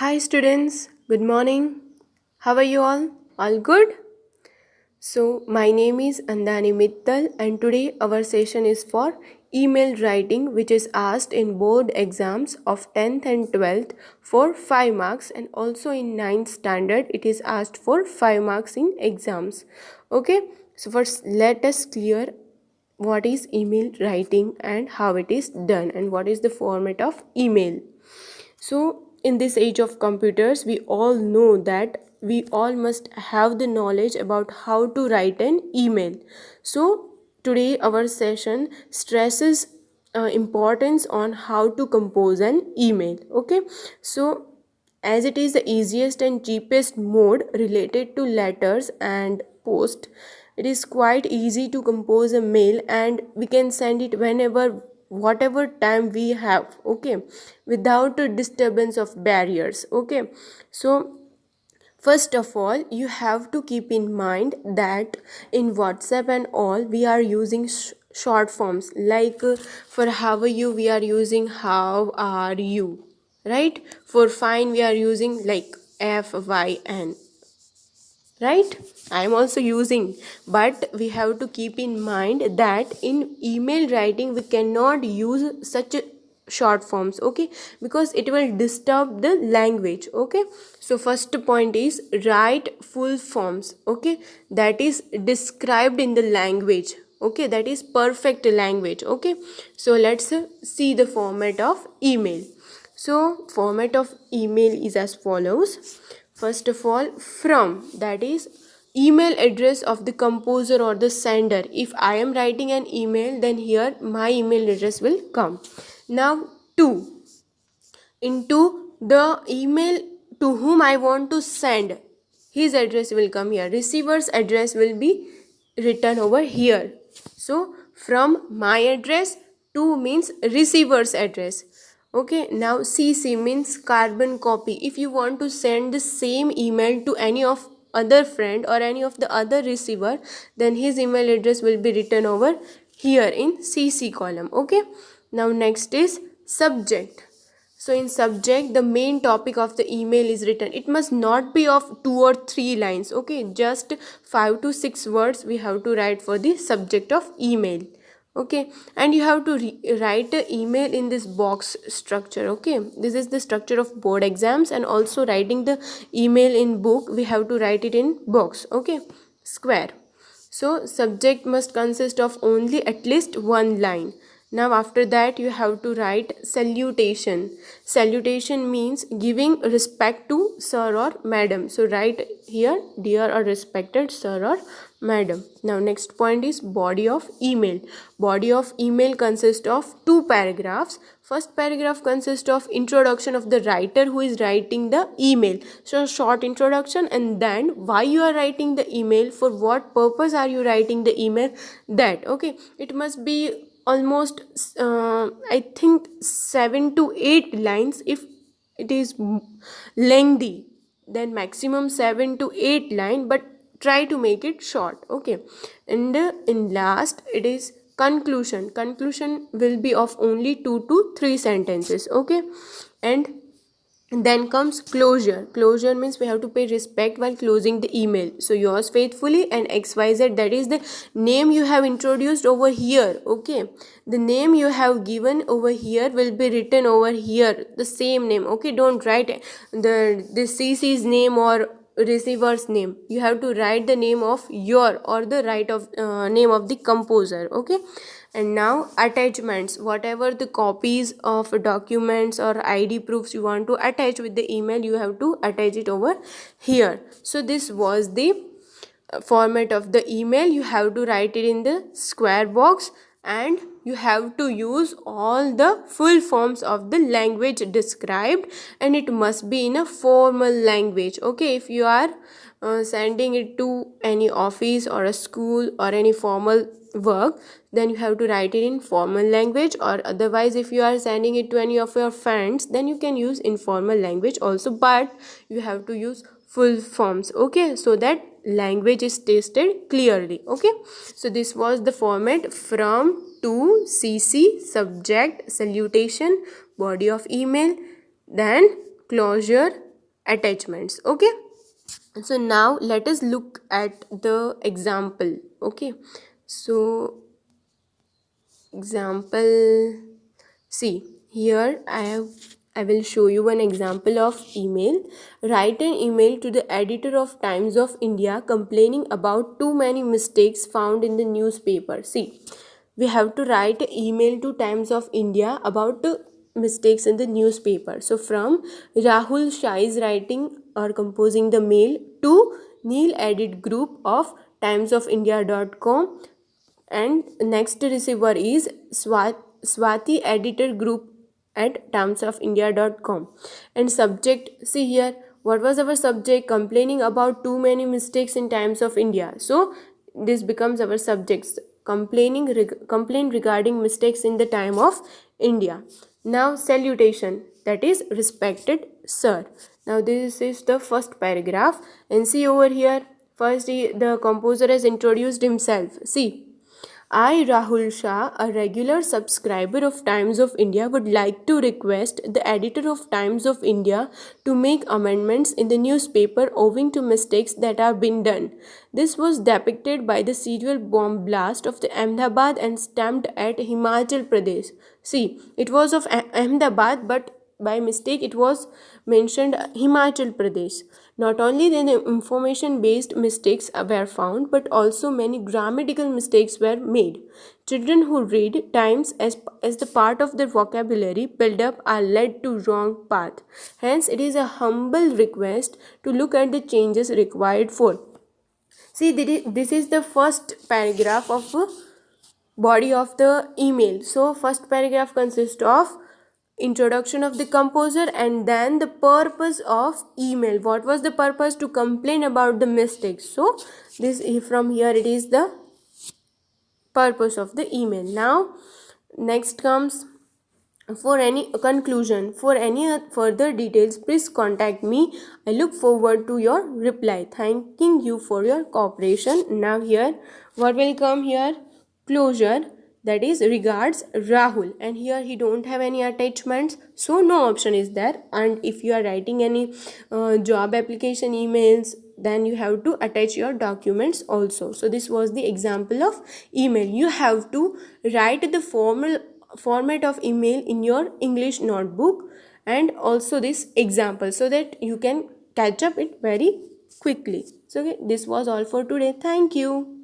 Hi students, good morning. How are you all? All good? So, my name is Andani Mittal and today our session is for email writing which is asked in board exams of 10th and 12th for 5 marks and also in 9th standard it is asked for 5 marks in exams. Okay, so first let us clear what is email writing and how it is done and what is the format of email. So, in this age of computers, we all know that we all must have the knowledge about how to write an email. So, today our session stresses importance on how to compose an email. Okay, so as it is the easiest and cheapest mode related to letters and post, it is quite easy to compose a mail and we can send it whenever whatever time we have, okay, without a disturbance of barriers. Okay, so first of all you have to keep in mind that in WhatsApp and all we are using short forms like for how are you we are using how are you, right? For fine we are using like FYN, right? I am also using, but we have to keep in mind that in email writing we cannot use such short forms, okay, because it will disturb the language. Okay, so first point is write full forms, okay, that is described in the language, okay, that is perfect language. Okay, so let's see the format of email. So format of email is as follows. First of all, from, that is email address of the composer or the sender. If I am writing an email, then here my email address will come. Now to, into the email to whom I want to send, his address will come here. Receiver's address will be written over here. So from my address to means receiver's address. Okay, now CC means carbon copy. If you want to send the same email to any of other friend or any of the other receiver, then his email address will be written over here in CC column. Okay, now next is subject. So in subject, the main topic of the email is written. It must not be of 2 or 3 lines. Okay, just 5 to 6 words we have to write for the subject of email. Okay, and you have to write the email in this box structure. Okay, this is the structure of board exams, and also writing the email in book we have to write it in box. Okay, square. So subject must consist of only at least one line. Now after that you have to write salutation. Salutation means giving respect to sir or madam. So write here dear or respected sir or madam. Now next point is body of email. Body of email consists of 2 paragraphs. First paragraph consists of introduction of the writer who is writing the email. So short introduction, and then why you are writing the email, for what purpose are you writing the email, that. Okay, it must be almost I think 7 to 8 lines. If it is lengthy, then maximum 7 to 8 line, but try to make it short. Okay, and in last it is conclusion. Conclusion will be of only 2 to 3 sentences. Okay, and then comes closure. Closure means we have to pay respect while closing the email. So yours faithfully and XYZ, that is the name you have introduced over here. Okay, the name you have given over here will be written over here, the same name. Okay, don't write the CC's name or receiver's name. You have to write the name of your or the name of the composer. Okay, and now attachments, whatever the copies of documents or ID proofs you want to attach with the email, you have to attach it over here. So this was the format of the email. You have to write it in the square box, and you have to use all the full forms of the language described, and it must be in a formal language. Okay, if you are sending it to any office or a school or any formal work, then you have to write it in formal language, or otherwise if you are sending it to any of your friends, then you can use informal language also, but you have to use full forms. Okay, so that language is stated clearly. Okay, so this was the format: from, to, CC, subject, salutation, body of email, then closure, attachments. Okay, so now let us look at the example. Okay, so example, see here I will show you an example of email. Write an email to the editor of Times of India complaining about too many mistakes found in the newspaper. See, we have to write an email to Times of India about the mistakes in the newspaper. So from Rahul Shah is writing or composing the mail to Neil Edit Group of timesofindia.com, and next receiver is Swati Editor Group at timesofindia.com. And subject, see here, what was our subject? Complaining about too many mistakes in Times of India. So this becomes our subjects, complain regarding mistakes in the time of India. Now salutation, that is respected sir. Now this is the first paragraph, and see over here, first the composer has introduced himself. See, I, Rahul Shah, a regular subscriber of Times of India, would like to request the editor of Times of India to make amendments in the newspaper owing to mistakes that have been done. This was depicted by the serial bomb blast of the Ahmedabad and stamped at Himachal Pradesh. See, it was of Ahmedabad, but by mistake it was mentioned Himachal Pradesh. Not only the information based mistakes were found, but also many grammatical mistakes were made. Children who read Times as the part of their vocabulary build up are led to wrong path. Hence it is a humble request to look at the changes required for. See, this is the first paragraph of body of the email. So first paragraph consists of introduction of the composer and then the purpose of email. What was the purpose? To complain about the mistakes. So this, from here it is the purpose of the email. Now next comes, for any conclusion, for any further details, please contact me. I look forward to your reply. Thanking you for your cooperation. Now here, what will come here? Closure, that is regards Rahul, and here he don't have any attachments, so no option is there. And if you are writing any job application emails, then you have to attach your documents also. So this was the example of email. You have to write the format of email in your English notebook and also this example, so that you can catch up it very quickly. So okay, this was all for today. Thank you.